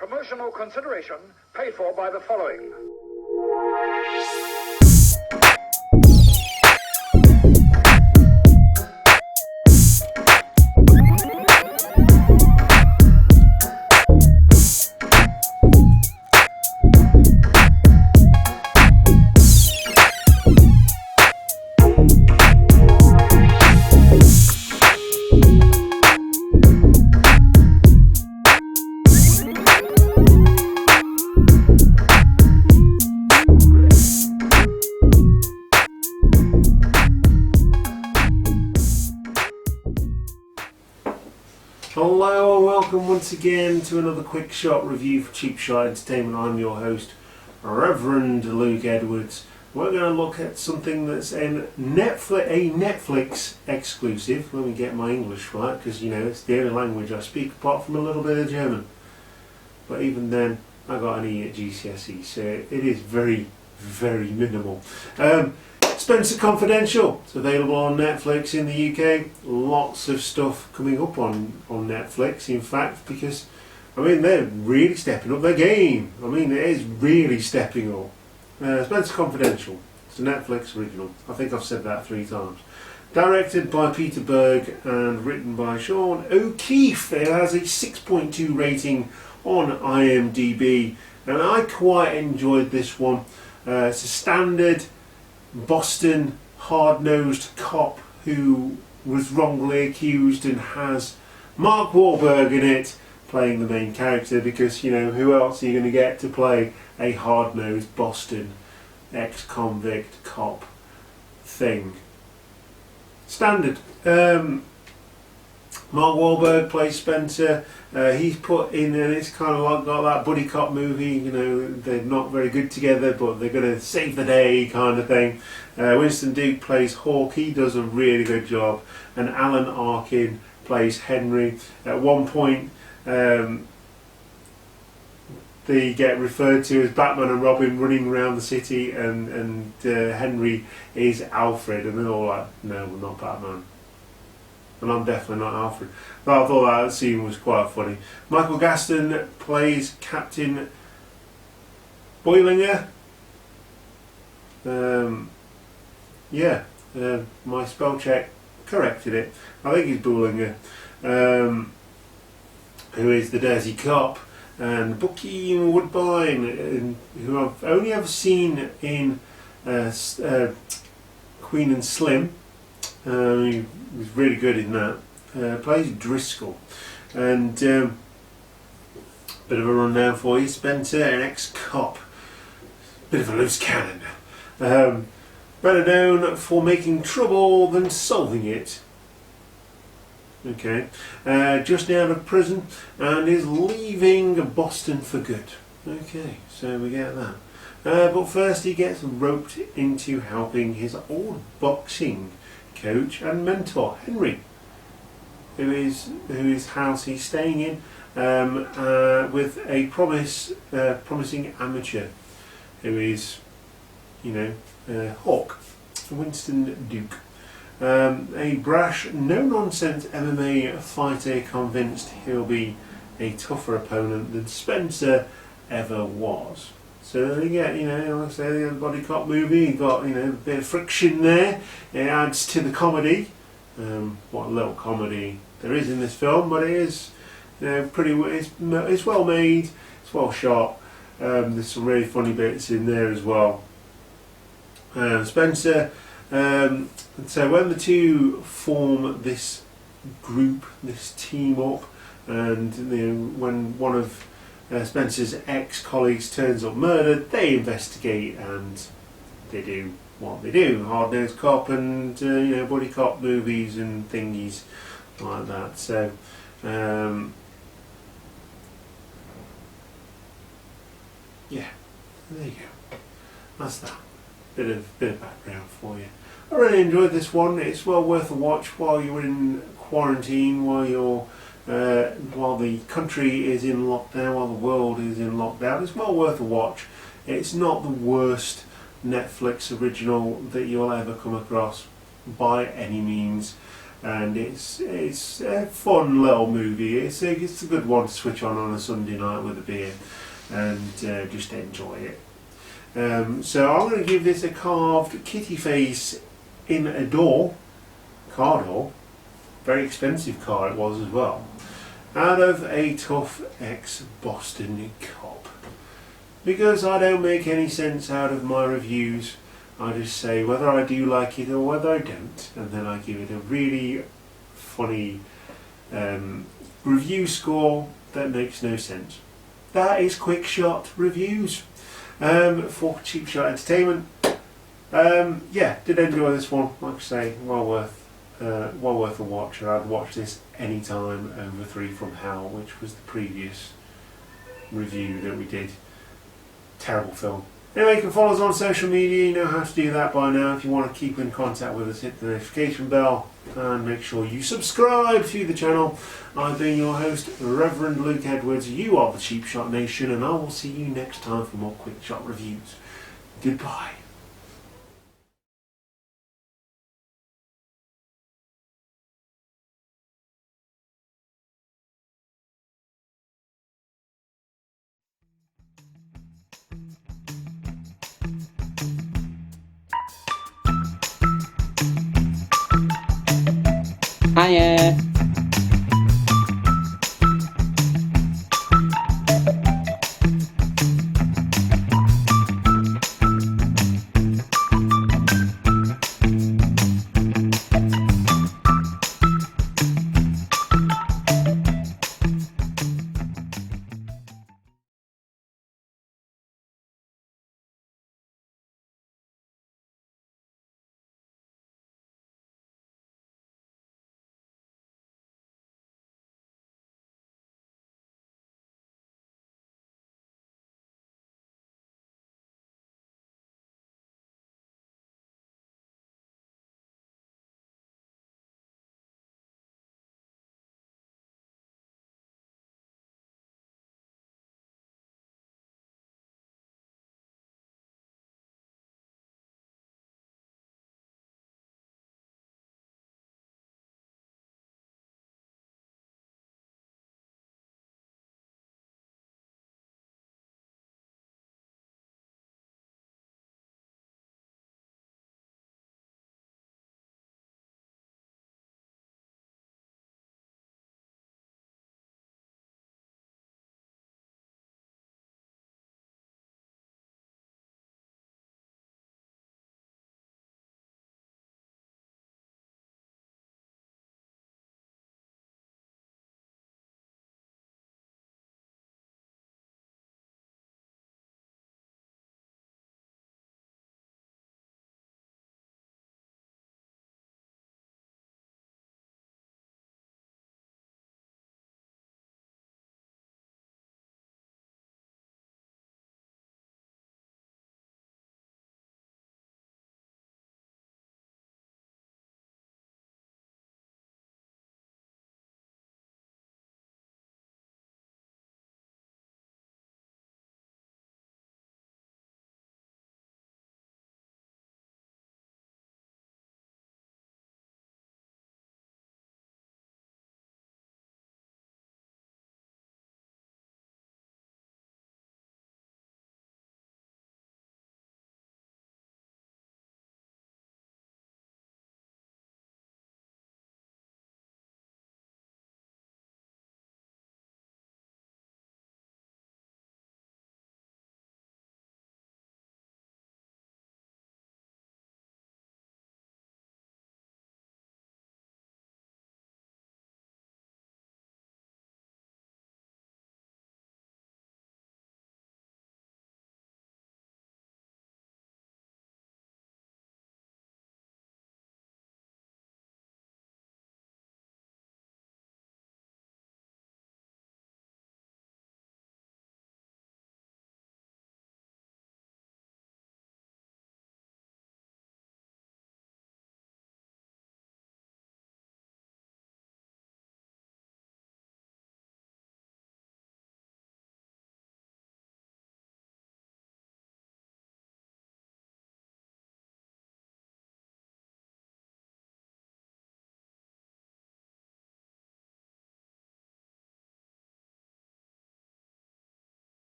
Promotional consideration paid for by the following. Hello and welcome once again to another quick shot review for Cheap Shot Entertainment. I'm your host, Reverend Luke Edwards. We're going to look at something that's a Netflix exclusive. Let me get my English right, because you know it's the only language I speak apart from a little bit of German. But even then, I got an E at GCSE, so it is very, very minimal. Spenser Confidential. It's available on Netflix in the UK. Lots of stuff coming up on Netflix, in fact, because I mean they're really stepping up their game. I mean it is really stepping up. Spenser Confidential. It's a Netflix original. I think I've said that 3 times. Directed by Peter Berg and written by Sean O'Keefe. It has a 6.2 rating on IMDb, and I quite enjoyed this one. It's a standard Boston hard-nosed cop who was wrongly accused and has Mark Wahlberg in it playing the main character, because you know who else are you going to get to play a hard-nosed Boston ex-convict cop thing? Standard. Mark Wahlberg plays Spenser. He's put in, and it's kind of like got that buddy cop movie, you know, they're not very good together but they're going to save the day kind of thing. Winston Duke plays Hawk. He does a really good job, and Alan Arkin plays Henry. At one point they get referred to as Batman and Robin running around the city, and Henry is Alfred, and they're all like, no, we're not Batman. And I'm definitely not Alfred. But I thought that scene was quite funny. Michael Gaston plays Captain Boilinger. My spell check corrected it. I think he's Boilinger. Who is the Desi cop. And Bucky Woodbine, who I've only ever seen in Queen and Slim. He was really good in that. Plays Driscoll. And bit of a rundown for you. Spenser, an ex-cop, bit of a loose cannon. Better known for making trouble than solving it. Okay. Just out of prison and is leaving Boston for good. Okay, so we get that. But first he gets roped into helping his old boxing coach and mentor Henry, whose house he's staying in, with a promising amateur who is, Hawk, Winston Duke, a brash, no-nonsense MMA fighter convinced he'll be a tougher opponent than Spenser ever was. So you get, like I say, the body cop movie, you've got, a bit of friction there. It adds to the comedy. What a little comedy there is in this film, but it is, it's well made, it's well shot. There's some really funny bits in there as well. Spenser, so when the two form this group, this team up, and when one of Spenser's ex-colleagues turns up murdered, they investigate and they do what they do. Hard-nosed cop and buddy cop movies and thingies like that. So yeah, there you go. That's that. Bit of background for you. I really enjoyed this one. It's well worth a watch while you're in quarantine, while the country is in lockdown, while the world is in lockdown. It's well worth a watch. It's not the worst Netflix original that you'll ever come across by any means. and it's a fun little movie. It's a good one to switch on a Sunday night with a beer and just enjoy it. So I'm going to give this a carved kitty face in a car door, very expensive car it was as well, out of a tough ex-Boston cop. Because I don't make any sense out of my reviews, I just say whether I do like it or whether I don't, and then I give it a really funny review score that makes no sense. That is Quick Shot Reviews for Cheap Shot Entertainment. Yeah, did enjoy this one. Like I say, well worth a watch. I'd watch this anytime over 3 from Hell, which was the previous review that we did. Terrible film. Anyway, you can follow us on social media. You know how to do that by now. If you want to keep in contact with us, hit the notification bell and make sure you subscribe to the channel. I've been your host, Reverend Luke Edwards. You are the Cheap Shot Nation, and I will see you next time for more Quick Shot Reviews. Goodbye. Hiya.